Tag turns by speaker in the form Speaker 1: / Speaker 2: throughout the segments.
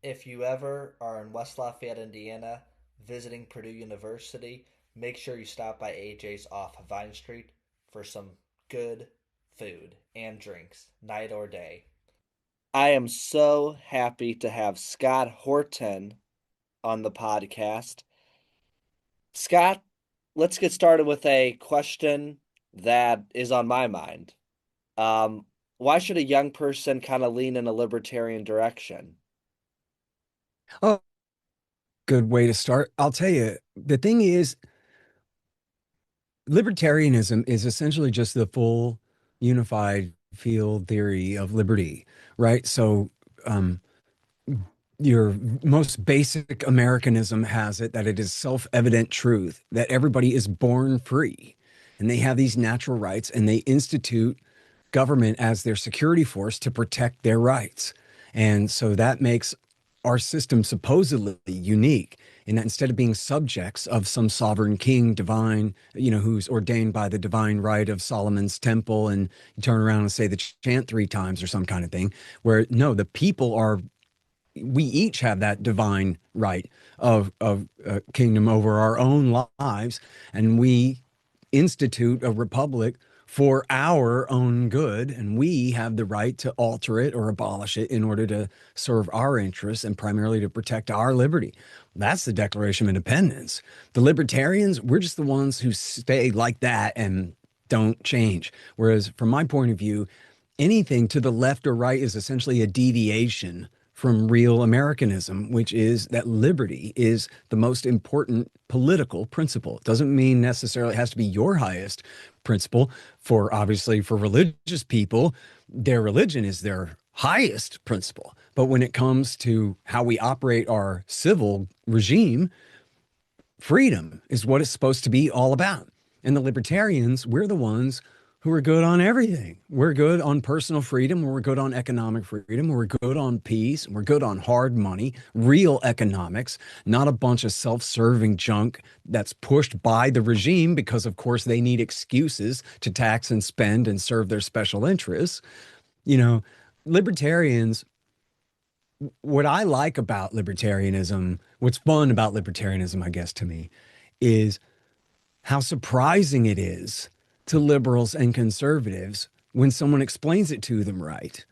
Speaker 1: If you ever are in West Lafayette, Indiana, visiting Purdue University, make sure you stop by AJ's off Vine Street for some good food and drinks, night or day. I am so happy to have Scott Horton on the podcast. Scott, let's get started with a question that is on my mind. Um, why should a young person kind of lean in a libertarian direction?
Speaker 2: Oh, good way to start. I'll tell you, the thing is, libertarianism is essentially just the full unified field theory of liberty, right? So, um, your most basic Americanism has it that it is self-evident truth that everybody is born free and they have these natural rights and they institute government as their security force to protect their rights. And so that makes our system supposedly unique in that instead of being subjects of some sovereign king, divine, who's ordained by the divine right of Solomon's temple, and you turn around and say the chant three times or some kind of thing, where no, the people are, we each have that divine right of kingdom over our own lives, and we institute a republic for our own good, and we have the right to alter it or abolish it in order to serve our interests and primarily to protect our liberty. That's the Declaration of Independence. The libertarians, we're just the ones who stay like that and don't change. Whereas, from my point of view, anything to the left or right is essentially a deviation from real Americanism, which is that liberty is the most important political principle. It doesn't mean necessarily it has to be your highest principle. For obviously, for religious people, their religion is their highest principle. But when it comes to how we operate our civil regime, freedom is what it's supposed to be all about. And the libertarians, we're the ones who are good on everything. We're good on personal freedom. We're good on economic freedom. We're good on peace. We're good on hard money, real economics, not a bunch of self-serving junk that's pushed by the regime because, of course, they need excuses to tax and spend and serve their special interests. You know, libertarians, what I like about libertarianism, what's fun about libertarianism, I guess, to me, is how surprising it is to liberals and conservatives when someone explains it to them right.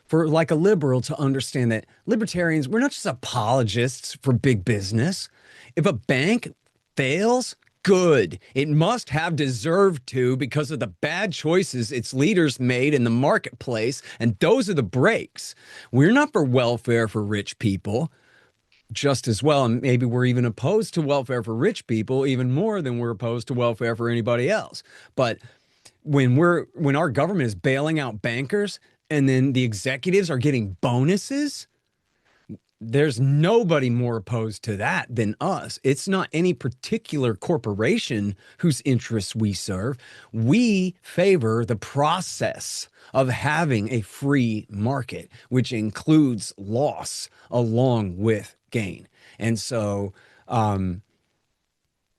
Speaker 2: For like a liberal to understand that libertarians, we're not just apologists for big business. If a bank fails, good. It must have deserved to because of the bad choices its leaders made in the marketplace, and those are the breaks. We're not for welfare for rich people just as well. And maybe we're even opposed to welfare for rich people even more than we're opposed to welfare for anybody else. But when our government is bailing out bankers and then the executives are getting bonuses, there's nobody more opposed to that than us. It's not any particular corporation whose interests we serve. We favor the process of having a free market, which includes loss along with gain. And so, um,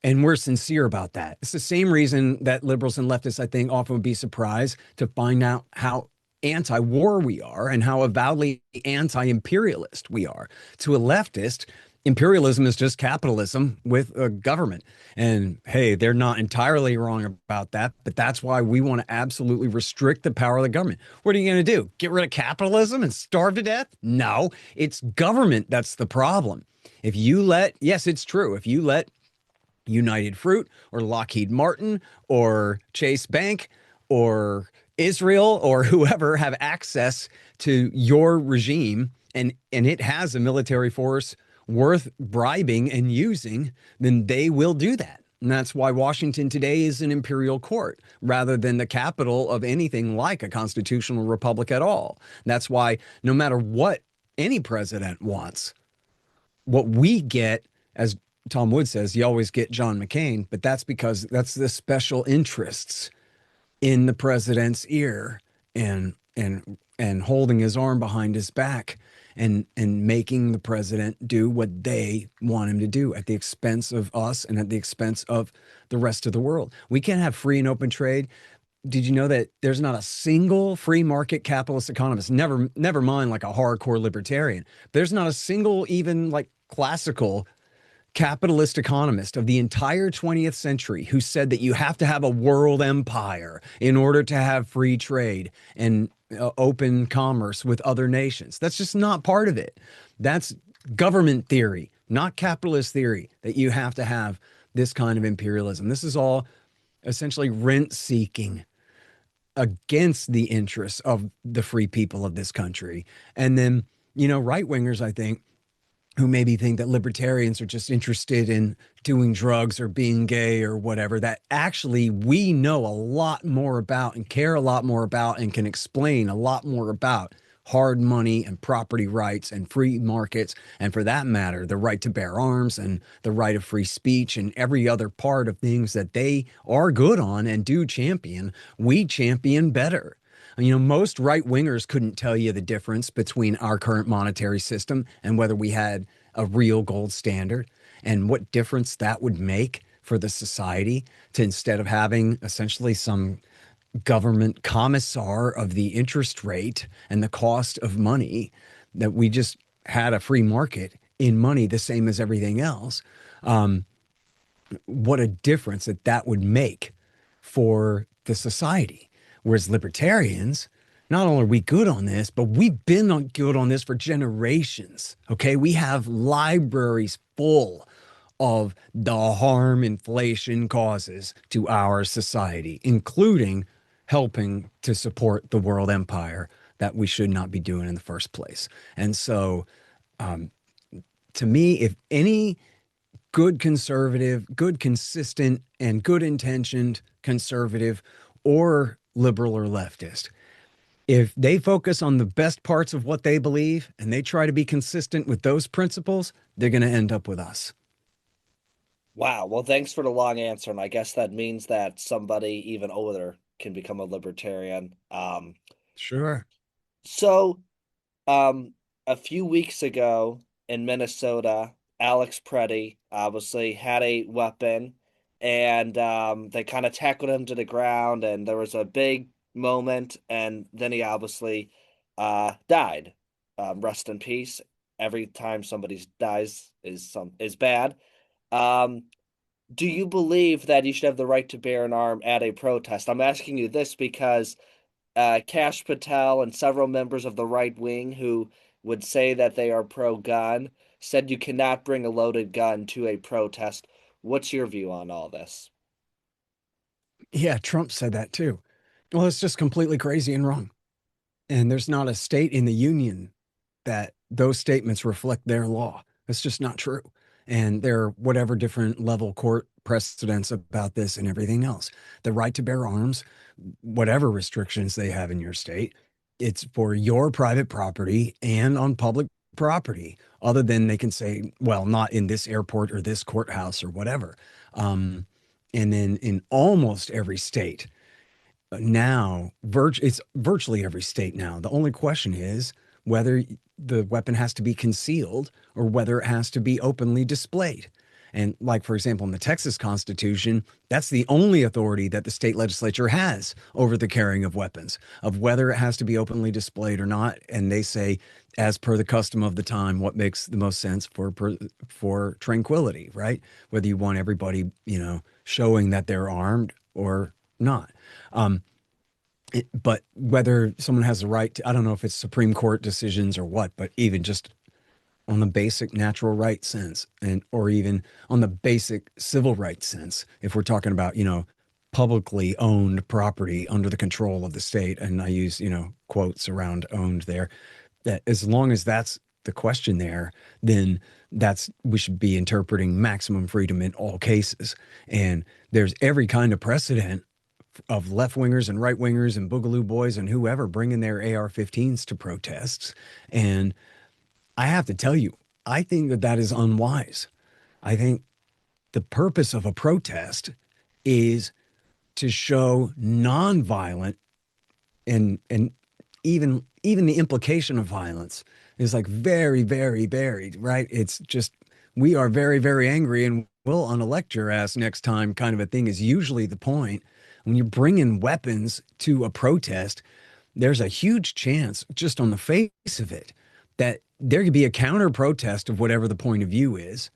Speaker 2: and we're sincere about that. It's the same reason that liberals and leftists, I think, often would be surprised to find out how anti-war we are and how avowedly anti-imperialist we are. To a leftist, imperialism is just capitalism with a government. And hey, they're not entirely wrong about that, but that's why we want to absolutely restrict the power of the government. What are you going to do? Get rid of capitalism and starve to death? No, it's government that's the problem. If you let, yes, it's true. If you let United Fruit or Lockheed Martin or Chase Bank or Israel or whoever have access to your regime, and it has a military force worth bribing and using, then they will do that. And that's why Washington today is an imperial court rather than the capital of anything like a constitutional republic at all. That's why no matter what any president wants, what we get, as Tom Wood says, you always get John McCain, but that's because that's the special interests in the president's ear and holding his arm behind his back and making the president do what they want him to do at the expense of us and at the expense of the rest of the world. We can't have free and open trade. did you know that there's not a single free market capitalist economist, never mind like a hardcore libertarian. There's not a single even like classical capitalist economist of the entire 20th century who said that you have to have a world empire in order to have free trade and open commerce with other nations. That's just not part of it. That's government theory, not capitalist theory, that you have to have this kind of imperialism. This is all essentially rent seeking against the interests of the free people of this country. And then, right wingers, I think, who maybe think that libertarians are just interested in doing drugs or being gay or whatever, that actually we know a lot more about and care a lot more about and can explain a lot more about hard money and property rights and free markets. And for that matter, the right to bear arms and the right of free speech and every other part of things that they are good on and do champion, we champion better. Most right wingers couldn't tell you the difference between our current monetary system and whether we had a real gold standard and what difference that would make for the society to instead of having essentially some government commissar of the interest rate and the cost of money, that we just had a free market in money, the same as everything else. Um, what a difference that would make for the society. Whereas libertarians, not only are we good on this, but we've been good on this for generations. Okay. We have libraries full of the harm inflation causes to our society, including helping to support the world empire that we should not be doing in the first place. And so, to me, if any good conservative, good consistent, and good intentioned conservative or liberal or leftist, if they focus on the best parts of what they believe and they try to be consistent with those principles, they're going to end up with us.
Speaker 1: Wow. Well, thanks for the long answer. And I guess that means that somebody even older can become a libertarian.
Speaker 2: Sure.
Speaker 1: So Um, a few weeks ago in Minnesota, Alex Preddy obviously had a weapon and they kind of tackled him to the ground and there was a big moment and then he obviously died. Rest in peace. Every time somebody dies is bad. Um, do you believe that you should have the right to bear an arm at a protest? I'm asking you this because Cash Patel and several members of the right wing who would say that they are pro-gun said you cannot bring a loaded gun to a protest. What's your view on all this?
Speaker 2: Yeah, Trump said that too. Well, it's just completely crazy and wrong. And there's not a state in the union that those statements reflect their law. That's just not true. And there are whatever different level court precedents about this and everything else. The right to bear arms, whatever restrictions they have in your state, it's for your private property and on public property, other than they can say, well, not in this airport or this courthouse or whatever. Um, and then in almost every state, now it's virtually every state now. The only question is whether the weapon has to be concealed or whether it has to be openly displayed. And like, for example, in the Texas Constitution, that's the only authority that the state legislature has over the carrying of weapons, of whether it has to be openly displayed or not. And they say, as per the custom of the time, what makes the most sense for tranquility, right? Whether you want everybody, showing that they're armed or not. Um, but whether someone has the right to, I don't know if it's Supreme Court decisions or what, but even just on the basic natural right sense and or even on the basic civil rights sense, if we're talking about, publicly owned property under the control of the state, and I use, quotes around owned there, that as long as that's the question there, then we should be interpreting maximum freedom in all cases. And there's every kind of precedent of left wingers and right wingers and boogaloo boys and whoever bringing their AR-15s to protests. And I have to tell you, I think that is unwise. I think the purpose of a protest is to show nonviolent and even the implication of violence is like very, very varied, right? It's just we are very, very angry and we'll unelect your ass next time kind of a thing is usually the point. When you're bringing weapons to a protest, there's a huge chance, just on the face of it, that there could be a counter protest of whatever the point of view is,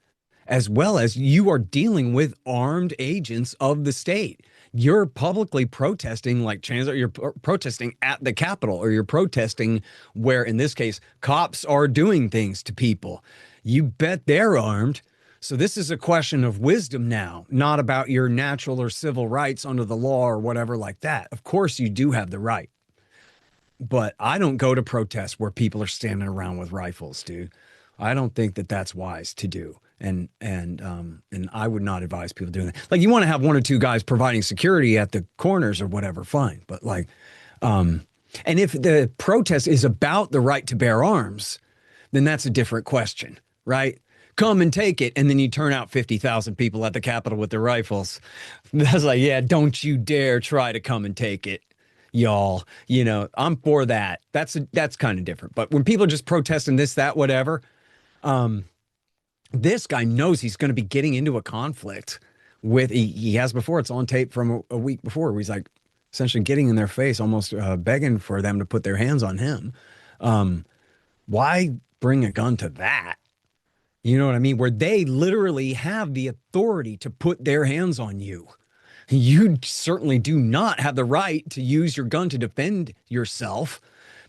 Speaker 2: as well as you are dealing with armed agents of the state. You're publicly protesting, like chances are you're protesting at the Capitol, or you're protesting where, in this case, cops are doing things to people. You bet they're armed. So this is a question of wisdom now, not about your natural or civil rights under the law or whatever like that. Of course, you do have the right. But I don't go to protests where people are standing around with rifles, dude. I don't think that that's wise to do. And I would not advise people doing that. Like, you want to have one or two guys providing security at the corners or whatever, fine. But like, and if the protest is about the right to bear arms, then that's a different question, right? Come and take it. And then you turn out 50,000 people at the Capitol with their rifles. That's like, yeah, don't you dare try to come and take it, y'all. You know, I'm for that. That's kind of different. But when people are just protesting this, that, whatever, this guy knows he's going to be getting into a conflict with, he has before, it's on tape from a week before, where he's like essentially getting in their face, almost begging for them to put their hands on him. Why bring a gun to that? You know what I mean? Where they literally have the authority to put their hands on you. You certainly do not have the right to use your gun to defend yourself,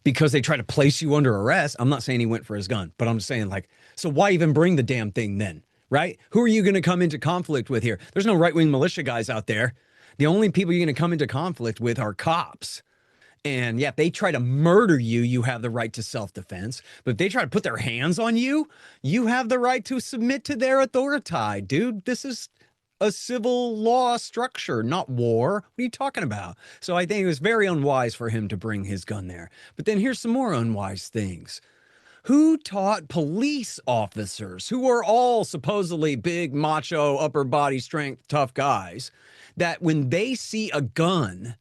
Speaker 2: because they try to place you under arrest. I'm not saying he went for his gun, but I'm saying, like, so why even bring the damn thing then, right? Who are you going to come into conflict with here? There's no right-wing militia guys out there. The only people you're going to come into conflict with are cops. And yeah, if they try to murder you, you have the right to self-defense. But if they try to put their hands on you, you have the right to submit to their authority, dude. This is a civil law structure, not war. What are you talking about? So I think it was very unwise for him to bring his gun there. But then here's some more unwise things. Who taught police officers, who are all supposedly big, macho, upper body strength, tough guys, that when they see a gun,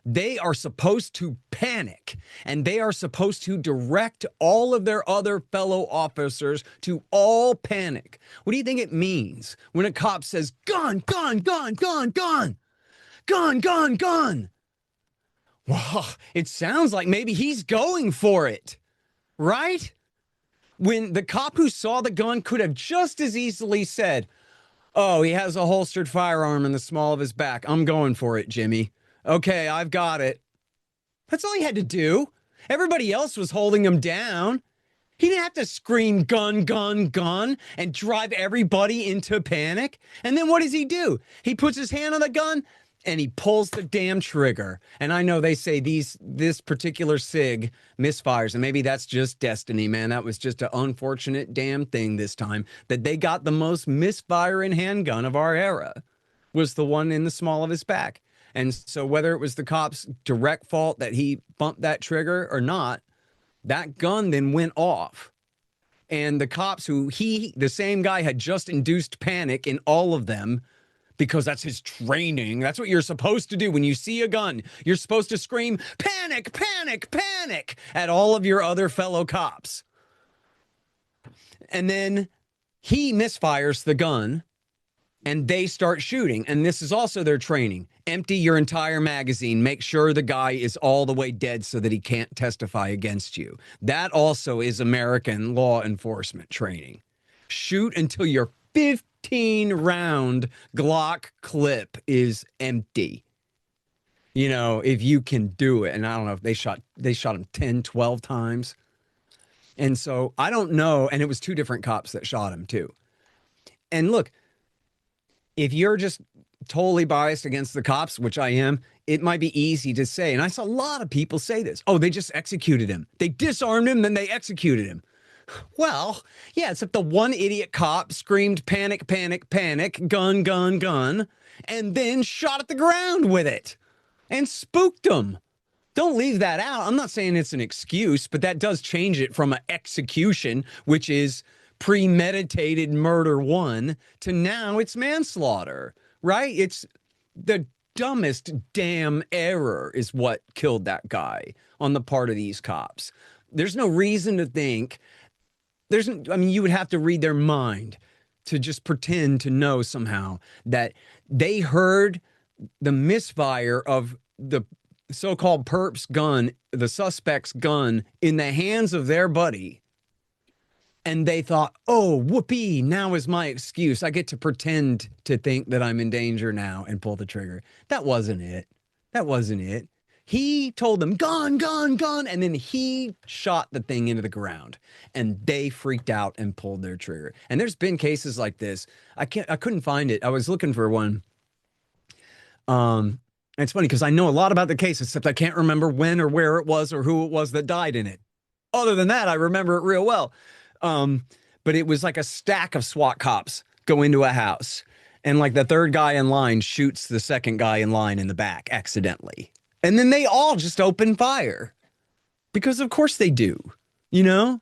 Speaker 2: they are supposed to panic, and they are supposed to direct all of their other fellow officers to all panic? What do you think it means when a cop says, gun, gun, gun, gun, gun, gun, gun, gun? Well, it sounds like maybe he's going for it, right? When the cop who saw the gun could have just as easily said, oh, he has a holstered firearm in the small of his back. I'm going for it, Jimmy. Okay, I've got it. That's all he had to do. Everybody else was holding him down. He didn't have to scream gun, gun, gun and drive everybody into panic. And then what does he do? He puts his hand on the gun and he pulls the damn trigger. And I know they say this particular SIG misfires, and maybe that's just destiny, man. That was just an unfortunate damn thing this time, that they got the most misfiring handgun of our era, was the one in the small of his back. And so whether it was the cop's direct fault that he bumped that trigger or not, that gun then went off. And the cops who the same guy had just induced panic in all of them, because that's his training. That's what you're supposed to do. When you see a gun, you're supposed to scream, panic, panic, panic, at all of your other fellow cops. And then he misfires the gun, and they start shooting. And this is also their training. Empty your entire magazine. Make sure the guy is all the way dead so that he can't testify against you. That also is American law enforcement training. Shoot until your 15-round Glock clip is empty. You know, if you can do it. And I don't know if they shot him 10, 12 times. And so I don't know. And it was two different cops that shot him too. And look, if you're just totally biased against the cops, which I am, it might be easy to say. And I saw a lot of people say this. Oh, they just executed him. They disarmed him, then they executed him. Well, yeah, except the one idiot cop screamed panic, panic, panic, gun, gun, gun, and then shot at the ground with it and spooked them. Don't leave that out. I'm not saying it's an excuse, but that does change it from an execution, which is premeditated murder one, to now it's manslaughter, right? It's the dumbest damn error is what killed that guy on the part of these cops. There's no reason to think you would have to read their mind to just pretend to know somehow that they heard the misfire of the so-called perp's gun, the suspect's gun, in the hands of their buddy. And they thought, oh, whoopee, now is my excuse. I get to pretend to think that I'm in danger now and pull the trigger. That wasn't it. That wasn't it. He told them, gun, gun, gun. And then he shot the thing into the ground and they freaked out and pulled their trigger. And there's been cases like this. I couldn't find it. I was looking for one. And it's funny because I know a lot about the case, except I can't remember when or where it was or who it was that died in it. Other than that, I remember it real well. But it was like a stack of SWAT cops go into a house, and like the third guy in line shoots the second guy in line in the back accidentally. And then they all just open fire because of course they do, you know?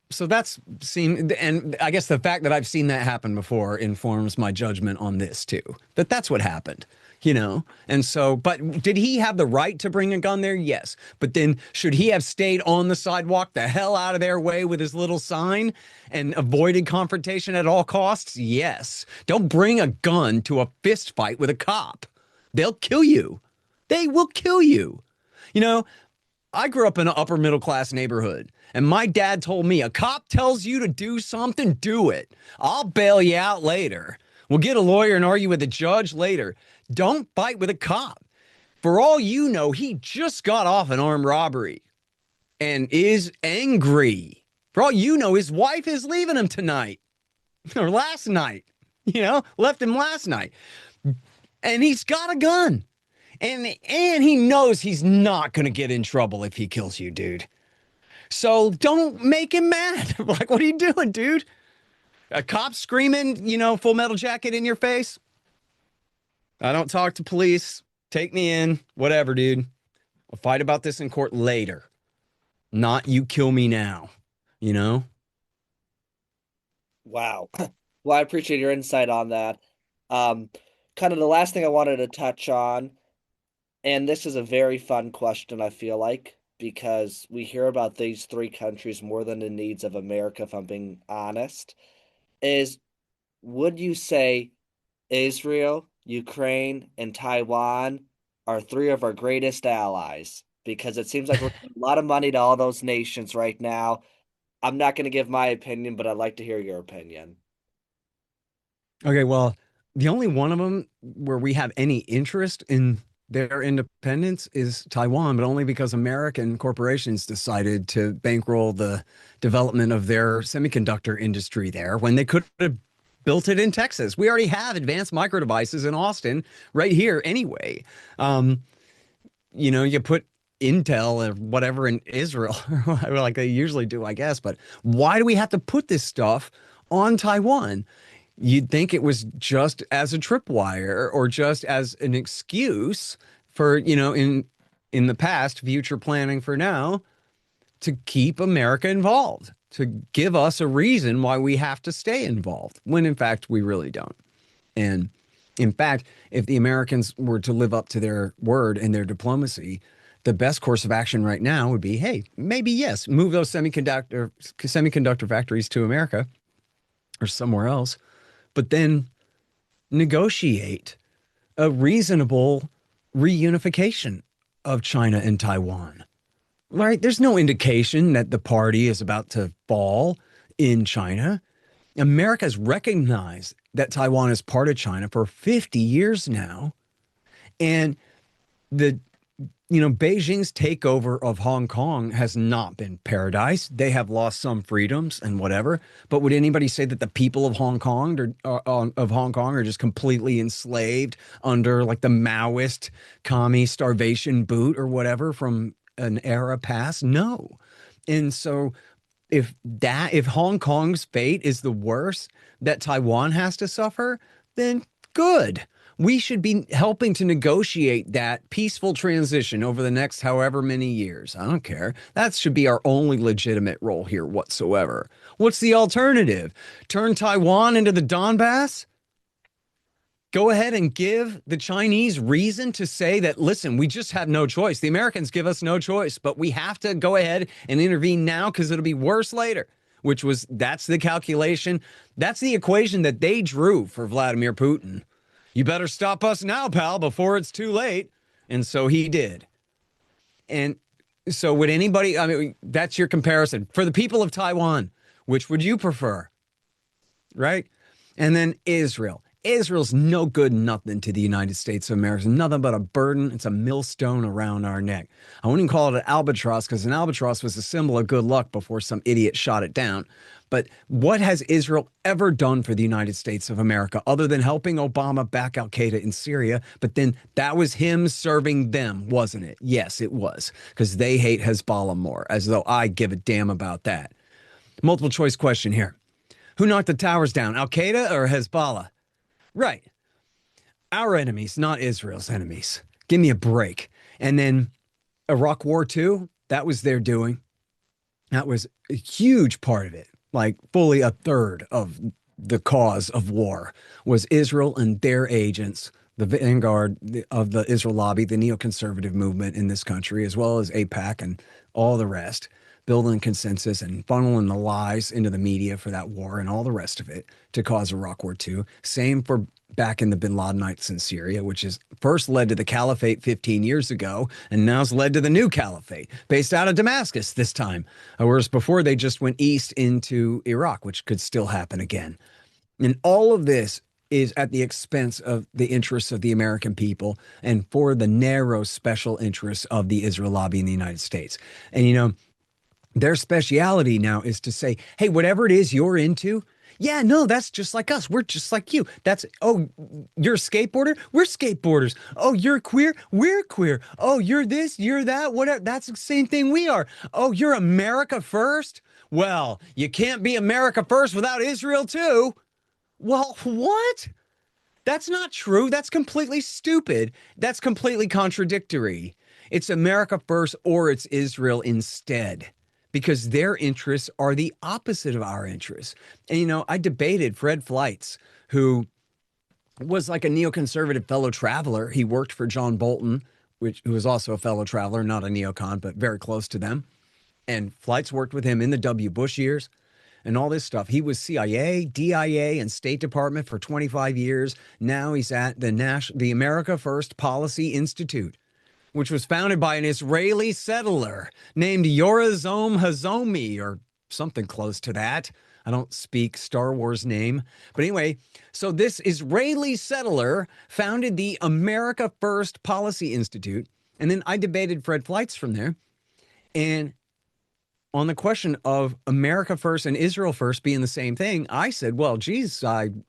Speaker 2: So that's seen, and I guess the fact that I've seen that happen before informs my judgment on this too. That's what happened, you know. And so, but did he have the right to bring a gun there? Yes. But then should he have stayed on the sidewalk the hell out of their way with his little sign and avoided confrontation at all costs? Yes. Don't bring a gun to a fist fight with a cop. They'll kill you. They will kill you. You know, I grew up in an upper middle class neighborhood. And my dad told me, a cop tells you to do something, do it. I'll bail you out later. We'll get a lawyer and argue with the judge later. Don't fight with a cop. For all you know, he just got off an armed robbery and is angry. For all you know, his wife is leaving him tonight or last night, you know, left him last night. And he's got a gun. And he knows he's not going to get in trouble if he kills you, dude. So don't make him mad. Like, what are you doing, dude? A cop screaming, you know, Full Metal Jacket in your face? I don't talk to police. Take me in. Whatever, dude. I'll fight about this in court later. Not you kill me now, you know?
Speaker 1: Wow. Well, I appreciate your insight on that. Kind of the last thing I wanted to touch on, and this is a very fun question, I feel like, because we hear about these three countries more than the needs of America, if I'm being honest, is would you say Israel, Ukraine, and Taiwan are three of our greatest allies? Because it seems like we're giving a lot of money to all those nations right now. I'm not going to give my opinion, but I'd like to hear your opinion.
Speaker 2: Okay, well, the only one of them where we have any interest in their independence is Taiwan, but only because American corporations decided to bankroll the development of their semiconductor industry there when they could have built it in Texas. We already have advanced micro devices in Austin right here anyway. You know, you put Intel or whatever in Israel, like they usually do, I guess. But why do we have to put this stuff on Taiwan? You'd think it was just as a tripwire or just as an excuse for, you know, in the past, future planning for now, to keep America involved, to give us a reason why we have to stay involved, when in fact we really don't. And in fact, if the Americans were to live up to their word and their diplomacy, the best course of action right now would be, hey, maybe yes, move those semiconductor factories to America or somewhere else, but then negotiate a reasonable reunification of China and Taiwan. Right? There's no indication that the party is about to fall in China. America has recognized that Taiwan is part of China for 50 years now. And the Beijing's takeover of Hong Kong has not been paradise. They have lost some freedoms and whatever. But would anybody say that the people of Hong Kong are just completely enslaved under like the Maoist commie starvation boot or whatever from an era past? No. And so if Hong Kong's fate is the worst that Taiwan has to suffer, then good. We should be helping to negotiate that peaceful transition over the next however many years. I don't care. That should be our only legitimate role here whatsoever. What's the alternative? Turn Taiwan into the Donbass? Go ahead and give the Chinese reason to say that, listen, we just have no choice. The Americans give us no choice, but we have to go ahead and intervene now because it'll be worse later, that's the calculation. That's the equation that they drew for Vladimir Putin. You better stop us now, pal, before it's too late. And so he did. And so, would anybody, I mean, that's your comparison. For the people of Taiwan, which would you prefer? Right? And then Israel. Israel's no good nothing to the United States of America. It's nothing but a burden. It's a millstone around our neck. I wouldn't call it an albatross because an albatross was a symbol of good luck before some idiot shot it down. But what has Israel ever done for the United States of America other than helping Obama back Al Qaeda in Syria? But then that was him serving them, wasn't it? Yes, it was, because they hate Hezbollah more, as though I give a damn about that. Multiple choice question here. Who knocked the towers down, Al Qaeda or Hezbollah? Right. Our enemies, not Israel's enemies. Give me a break. And then Iraq War II, that was their doing. That was a huge part of it. Like fully a third of the cause of war was Israel and their agents, the vanguard of the Israel lobby, the neoconservative movement in this country, as well as AIPAC and all the rest, building consensus and funneling the lies into the media for that war and all the rest of it to cause Iraq War II. Same for back in the bin Ladenites in Syria, which is first led to the caliphate 15 years ago and now's led to the new caliphate based out of Damascus this time. Whereas before they just went east into Iraq, which could still happen again. And all of this is at the expense of the interests of the American people and for the narrow special interests of the Israel lobby in the United States. And, you know, their speciality now is to say, hey, whatever it is you're into, yeah, no, that's just like us. We're just like you. That's, oh, you're a skateboarder? We're skateboarders. Oh, you're queer? We're queer. Oh, you're this, you're that, whatever. That's the same thing we are. Oh, you're America first? Well, you can't be America first without Israel too. Well, what? That's not true. That's completely stupid. That's completely contradictory. It's America first or it's Israel instead, because their interests are the opposite of our interests. And, you know, I debated Fred Fleitz, who was like a neoconservative fellow traveler. He worked for John Bolton, who was also a fellow traveler, not a neocon, but very close to them. And Fleitz worked with him in the W. Bush years and all this stuff. He was CIA, DIA, and State Department for 25 years. Now he's at the America First Policy Institute, which was founded by an Israeli settler named Yorazom Hazomi, or something close to that. I don't speak Star Wars name. But anyway, so this Israeli settler founded the America First Policy Institute. And then I debated Fred Fleitz from there. And on the question of America first and Israel first being the same thing, I said, well, geez,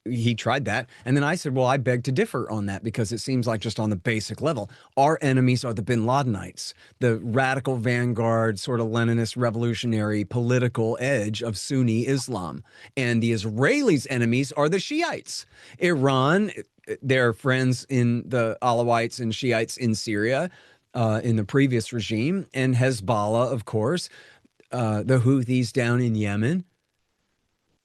Speaker 2: he tried that. And then I said, well, I beg to differ on that because it seems like just on the basic level, our enemies are the bin Ladenites, the radical vanguard, sort of Leninist revolutionary political edge of Sunni Islam. And the Israelis' enemies are the Shiites. Iran, their friends in the Alawites and Shiites in Syria in the previous regime, and Hezbollah, of course, the Houthis down in Yemen.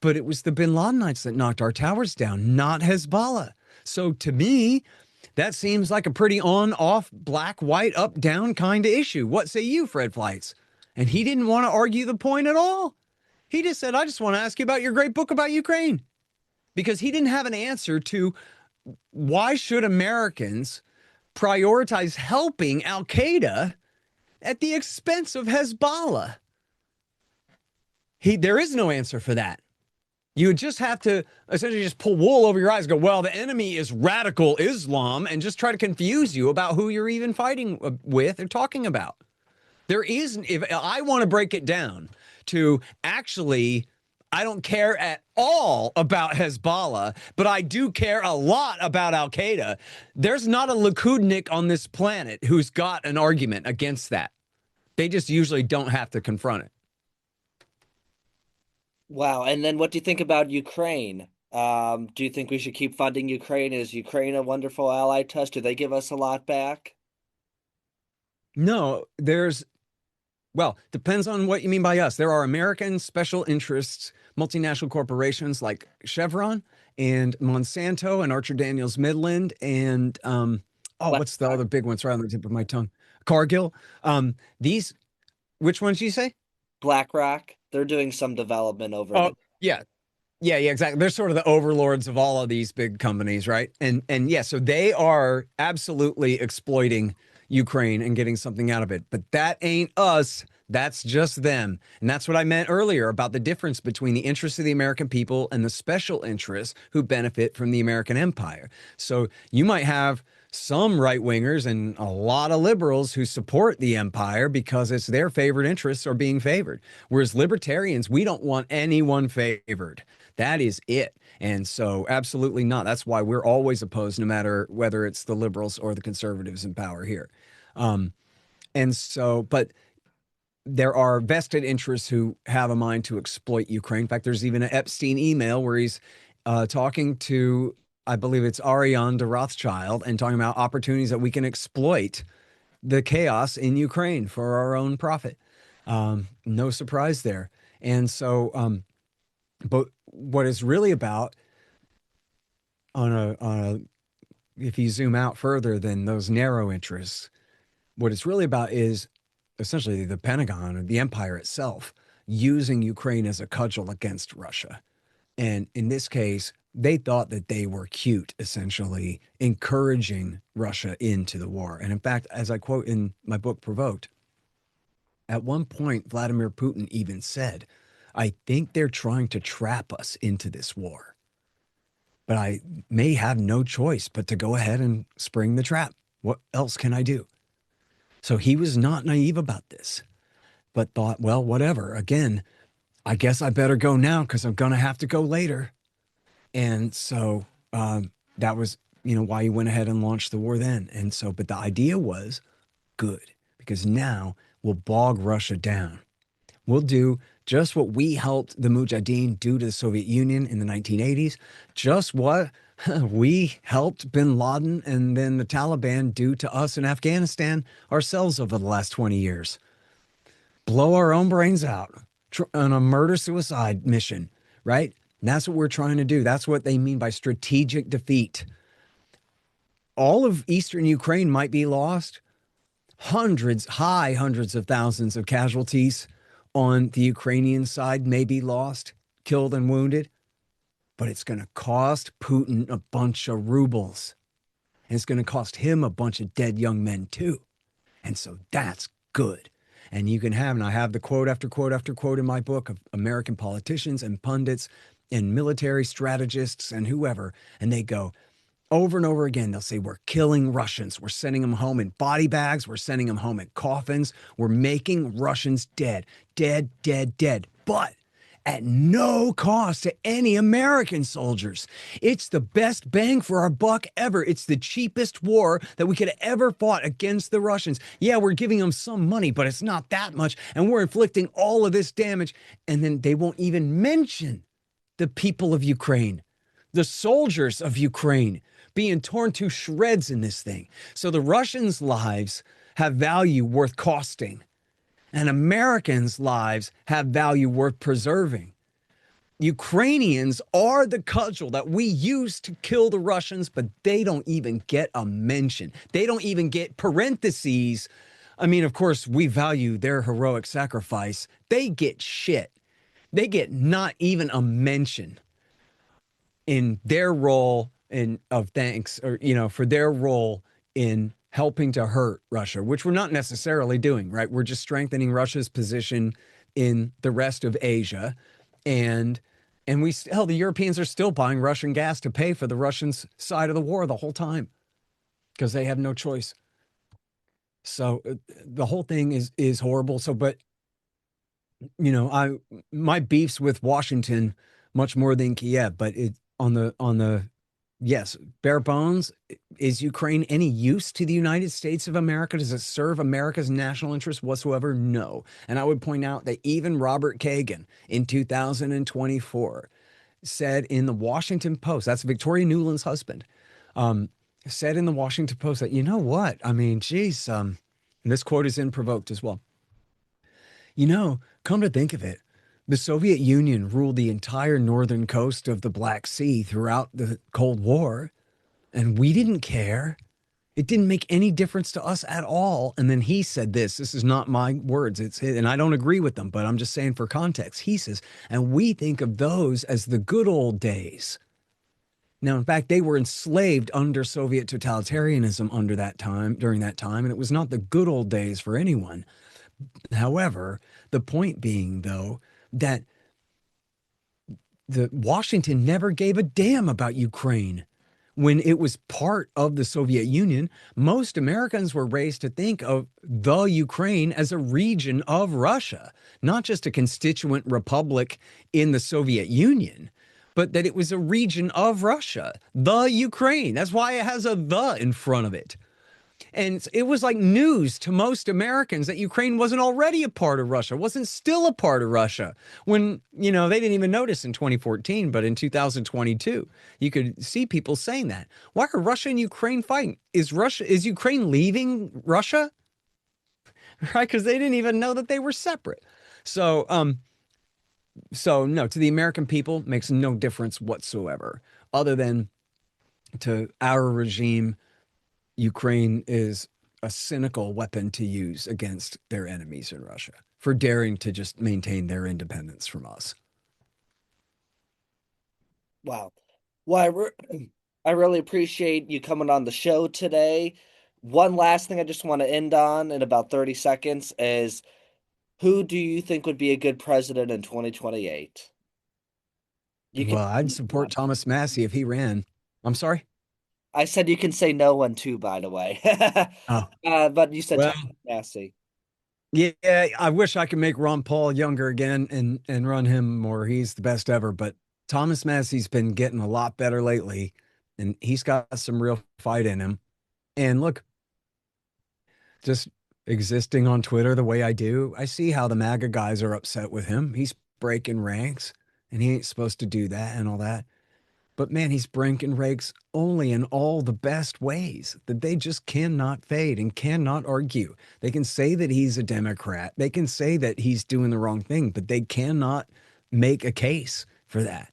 Speaker 2: But it was the bin Ladenites that knocked our towers down, not Hezbollah. So to me, that seems like a pretty on, off, black, white, up, down kind of issue. What say you, Fred Fleitz? And he didn't want to argue the point at all. He just said, I just want to ask you about your great book about Ukraine. Because he didn't have an answer to why should Americans prioritize helping Al Qaeda at the expense of Hezbollah? There is no answer for that. You would just have to essentially just pull wool over your eyes and go, well, the enemy is radical Islam, and just try to confuse you about who you're even fighting with or talking about. There isn't, if I want to break it down to actually, I don't care at all about Hezbollah, but I do care a lot about Al Qaeda. There's not a Likudnik on this planet who's got an argument against that. They just usually don't have to confront it.
Speaker 1: Wow. And then what do you think about Ukraine? Do you think we should keep funding Ukraine? Is Ukraine a wonderful ally to us? Do they give us a lot back?
Speaker 2: No, well, depends on what you mean by us. There are American special interests, multinational corporations like Chevron and Monsanto and Archer Daniels Midland and what's the other big ones right on the tip of my tongue? Cargill. Which ones do you say?
Speaker 1: BlackRock. They're doing some development over there.
Speaker 2: Yeah. Yeah, yeah, exactly. They're sort of the overlords of all of these big companies, right? And yeah, so they are absolutely exploiting Ukraine and getting something out of it. But that ain't us. That's just them. And that's what I meant earlier about the difference between the interests of the American people and the special interests who benefit from the American empire. So you might have some right wingers and a lot of liberals who support the empire because it's their favorite interests are being favored. Whereas libertarians, we don't want anyone favored. That is it. And so, absolutely not. That's why we're always opposed, no matter whether it's the liberals or the conservatives in power here. Um, and so, but there are vested interests who have a mind to exploit Ukraine. In fact, there's even an Epstein email where he's talking to, I believe it's Ariane de Rothschild, and talking about opportunities that we can exploit the chaos in Ukraine for our own profit. No surprise there. And so, but what it's really about on a if you zoom out further than those narrow interests, what it's really about is essentially the Pentagon or the empire itself using Ukraine as a cudgel against Russia. And in this case, they thought that they were cute, essentially encouraging Russia into the war. And in fact, as I quote in my book, Provoked, at one point, Vladimir Putin even said, I think they're trying to trap us into this war, but I may have no choice but to go ahead and spring the trap. What else can I do? So he was not naive about this, but thought, well, whatever. Again, I guess I better go now because I'm going to have to go later. And so that was, why he went ahead and launched the war then. And so, but the idea was good because now we'll bog Russia down. We'll do just what we helped the Mujahideen do to the Soviet Union in the 1980s, just what we helped bin Laden and then the Taliban do to us in Afghanistan ourselves over the last 20 years. Blow our own brains out on a murder suicide mission, right? And that's what we're trying to do. That's what they mean by strategic defeat. All of eastern Ukraine might be lost, hundreds of thousands of casualties on the Ukrainian side may be lost, killed and wounded, but it's going to cost Putin a bunch of rubles. And it's going to cost him a bunch of dead young men too. And so that's good. And you can have, and I have the quote after quote after quote in my book of American politicians and pundits and military strategists and whoever, and they go, over and over again, they'll say, we're killing Russians. We're sending them home in body bags. We're sending them home in coffins. We're making Russians dead, dead, dead, dead. But at no cost to any American soldiers. It's the best bang for our buck ever. It's the cheapest war that we could have ever fought against the Russians. Yeah, we're giving them some money, but it's not that much. And we're inflicting all of this damage. And then they won't even mention the people of Ukraine, the soldiers of Ukraine being torn to shreds in this thing. So the Russians' lives have value worth costing, and Americans' lives have value worth preserving. Ukrainians are the cudgel that we use to kill the Russians, but they don't even get a mention. They don't even get parentheses. I mean, of course, we value their heroic sacrifice. They get shit. They get not even a mention in their role in of thanks, or for their role in helping to hurt Russia, which we're not necessarily doing, right? We're just strengthening Russia's position in the rest of Asia, and the Europeans are still buying Russian gas to pay for the Russians' side of the war the whole time because they have no choice. So the whole thing is horrible. So, but my beefs with Washington much more than Kiev, but it on the yes, bare bones, is Ukraine any use to the United States of America? Does it serve America's national interest whatsoever? No. And I would point out that even Robert Kagan in 2024 said in the Washington Post, that's Victoria Nuland's husband, said in the Washington Post that, you know what? I mean, geez, and this quote is in Provoked as well. Come to think of it, the Soviet Union ruled the entire northern coast of the Black Sea throughout the Cold War, and we didn't care. It didn't make any difference to us at all. And then he said this. This is not my words. It's his, and I don't agree with them, but I'm just saying for context. He says, and we think of those as the good old days. Now, in fact, they were enslaved under Soviet totalitarianism under that time, during that time, and it was not the good old days for anyone. However, the point being, though, that the Washington never gave a damn about Ukraine. When it was part of the Soviet Union, most Americans were raised to think of the Ukraine as a region of Russia, not just a constituent republic in the Soviet Union, but that it was a region of Russia, the Ukraine. That's why it has a the in front of it. And it was like news to most Americans that Ukraine wasn't already a part of Russia, wasn't still a part of Russia when, they didn't even notice in 2014, but in 2022, you could see people saying that. Why are Russia and Ukraine fighting? Is Ukraine leaving Russia? Right? Because they didn't even know that they were separate. So no, to the American people, makes no difference whatsoever, other than to our regime. Ukraine is a cynical weapon to use against their enemies in Russia for daring to just maintain their independence from us.
Speaker 1: Wow. Well, I really appreciate you coming on the show today. One last thing I just want to end on in about 30 seconds is who do you think would be a good president in 2028? You can
Speaker 2: Well, I'd support Thomas Massey if he ran. I'm sorry.
Speaker 1: I said you can say no one too, by the way.
Speaker 2: Oh,
Speaker 1: But you said
Speaker 2: well,
Speaker 1: Thomas Massey.
Speaker 2: yeah, I wish I could make Ron Paul younger again and run him more. He's the best ever, but Thomas Massey's been getting a lot better lately, and he's got some real fight in him. And look, just existing on Twitter the way I do, I see how the MAGA guys are upset with him. He's breaking ranks, and he ain't supposed to do that and all that. But man, he's breaking ranks only in all the best ways that they just cannot fade and cannot argue. They can say that he's a Democrat. They can say that he's doing the wrong thing, but they cannot make a case for that.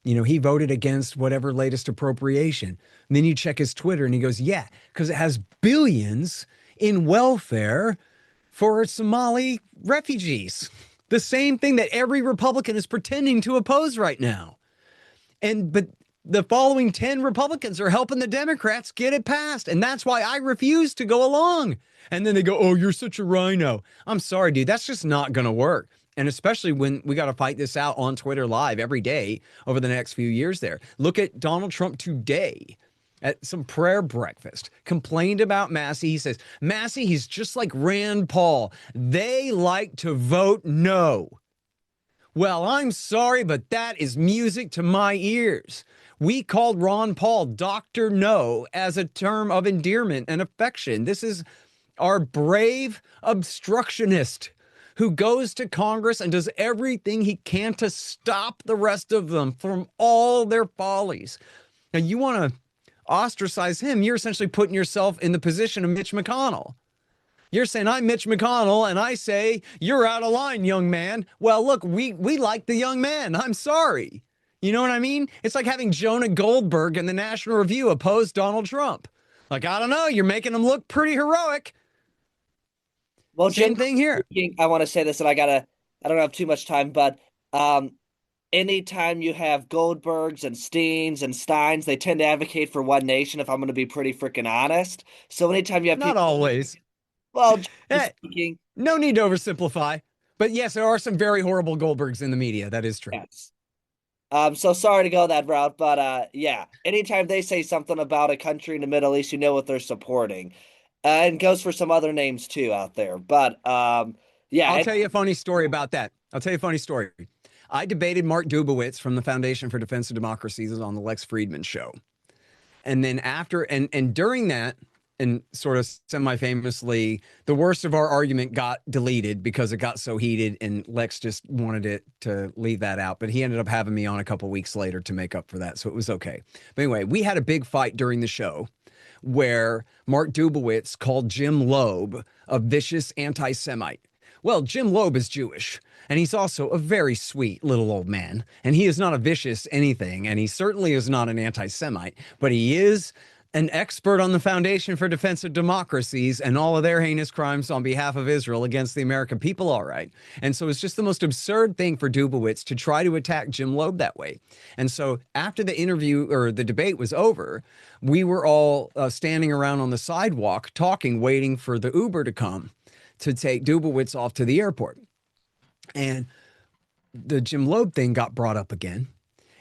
Speaker 2: He voted against whatever latest appropriation. And then you check his Twitter and he goes, yeah, because it has billions in welfare for Somali refugees. The same thing that every Republican is pretending to oppose right now. But the following 10 Republicans are helping the Democrats get it passed. And that's why I refuse to go along. And then they go, oh, you're such a rhino. I'm sorry, dude. That's just not going to work. And especially when we got to fight this out on Twitter live every day over the next few years there. Look at Donald Trump today at some prayer breakfast, complained about Massey. He says, Massey, he's just like Rand Paul. They like to vote no. Well, I'm sorry, but that is music to my ears. We called Ron Paul Dr. No as a term of endearment and affection. This is our brave obstructionist who goes to Congress and does everything he can to stop the rest of them from all their follies. Now, you want to ostracize him, you're essentially putting yourself in the position of Mitch McConnell. You're saying, I'm Mitch McConnell, and I say, you're out of line, young man. Well, look, we like the young man. I'm sorry. You know what I mean? It's like having Jonah Goldberg in the National Review oppose Donald Trump. Like, I don't know, you're making him look pretty heroic.
Speaker 1: Well,
Speaker 2: Same
Speaker 1: generally
Speaker 2: thing here.
Speaker 1: speaking, I want to say this, and I don't have too much time, but anytime you have Goldbergs and Steens and Steins, they tend to advocate for one nation, if I'm going to be pretty freaking honest. So anytime you have
Speaker 2: Not
Speaker 1: people,
Speaker 2: always.
Speaker 1: well, generally
Speaker 2: Hey,
Speaker 1: speaking,
Speaker 2: no need to oversimplify. But yes, there are some very horrible Goldbergs in the media. That is true.
Speaker 1: yes. So sorry to go that route, but yeah, anytime they say something about a country in the Middle East, you know what they're supporting. And goes for some other names too out there. But yeah,
Speaker 2: I'll tell you a funny story about that. I'll tell you a funny story. I debated Mark Dubowitz from the Foundation for Defense of Democracy on the Lex Friedman show. And then after and during that, and sort of semi-famously, the worst of our argument got deleted because it got so heated, and Lex just wanted it to leave that out. But he ended up having me on a couple weeks later to make up for that, so it was okay. But anyway, we had a big fight during the show where Mark Dubowitz called Jim Loeb a vicious anti-Semite. Well, Jim Loeb is Jewish, and he's also a very sweet little old man. And he is not a vicious anything, and he certainly is not an anti-Semite, but he is an expert on the Foundation for Defense of Democracies and all of their heinous crimes on behalf of Israel against the American people, all right. And so it's just the most absurd thing for Dubowitz to try to attack Jim Loeb that way. And so after the interview or the debate was over, we were all standing around on the sidewalk talking, waiting for the Uber to come to take Dubowitz off to the airport. And the Jim Loeb thing got brought up again.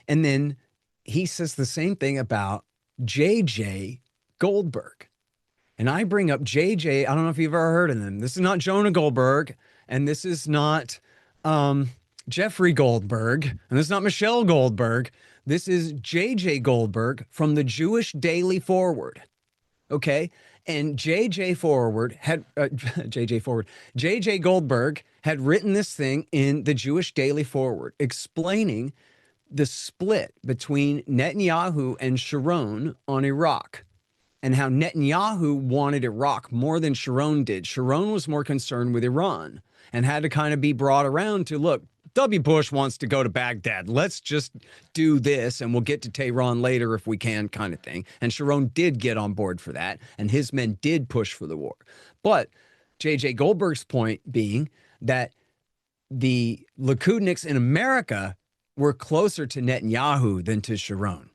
Speaker 2: And then he says the same thing about JJ Goldberg. And I bring up JJ. I don't know if you've ever heard of him. This is not Jonah Goldberg, and this is not Jeffrey Goldberg, and this is not Michelle Goldberg. This is JJ Goldberg from the Jewish Daily Forward. Okay. And JJ Goldberg had written this thing in the Jewish Daily Forward explaining the split between Netanyahu and Sharon on Iraq and how Netanyahu wanted Iraq more than Sharon did. Sharon was more concerned with Iran and had to kind of be brought around to, look, W. Bush wants to go to Baghdad. Let's just do this and we'll get to Tehran later if we can, kind of thing. And Sharon did get on board for that, and his men did push for the war. But J.J. Goldberg's point being that the Likudniks in America were closer to Netanyahu than to Sharon.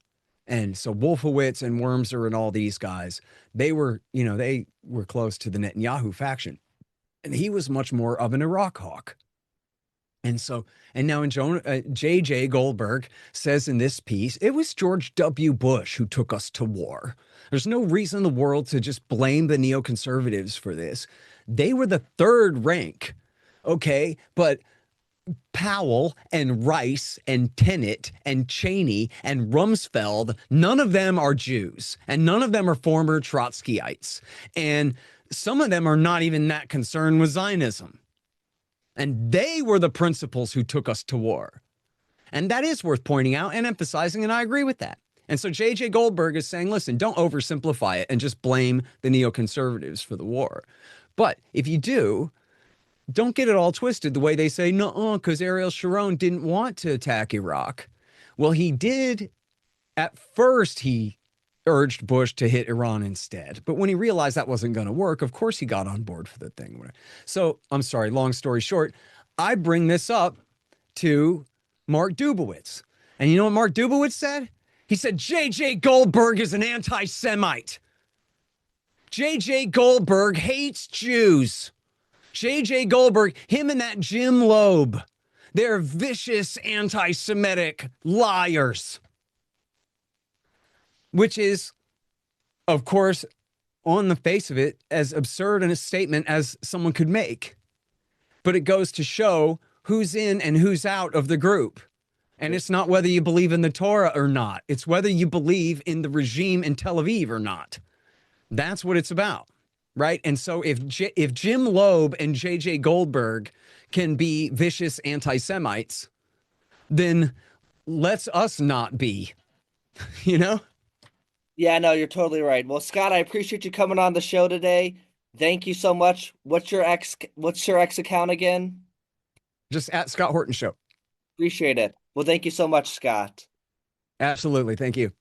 Speaker 2: And so Wolfowitz and Wormser and all these guys, they were close to the Netanyahu faction. And he was much more of an Iraq hawk. And now J.J. Goldberg says in this piece, it was George W. Bush who took us to war. There's no reason in the world to just blame the neoconservatives for this. They were the third rank, okay? But Powell and Rice and Tenet and Cheney and Rumsfeld, none of them are Jews, and none of them are former Trotskyites. And some of them are not even that concerned with Zionism. And they were the principals who took us to war. And that is worth pointing out and emphasizing, and I agree with that. And so J.J. Goldberg is saying, listen, don't oversimplify it and just blame the neoconservatives for the war. But if you do, don't get it all twisted the way they say, no, because Ariel Sharon didn't want to attack Iraq. Well, he did. At first, he urged Bush to hit Iran instead. But when he realized that wasn't going to work, of course, he got on board for the thing. So I'm sorry, long story short, I bring this up to Mark Dubowitz. And you know what Mark Dubowitz said? He said, J.J. Goldberg is an anti-Semite. J.J. Goldberg hates Jews. J.J. Goldberg, him and that Jim Loeb, they're vicious anti-Semitic liars. Which is, of course, on the face of it, as absurd a statement as someone could make. But it goes to show who's in and who's out of the group. And it's not whether you believe in the Torah or not. It's whether you believe in the regime in Tel Aviv or not. That's what it's about. Right. And so if Jim Loeb and J.J. Goldberg can be vicious anti-Semites, then let's us not be, you know?
Speaker 1: Yeah, no, you're totally right. Well, Scott, I appreciate you coming on the show today. Thank you so much. What's your X account again?
Speaker 2: Just at Scott Horton Show.
Speaker 1: Appreciate it. Well, thank you so much, Scott.
Speaker 2: Absolutely. Thank you.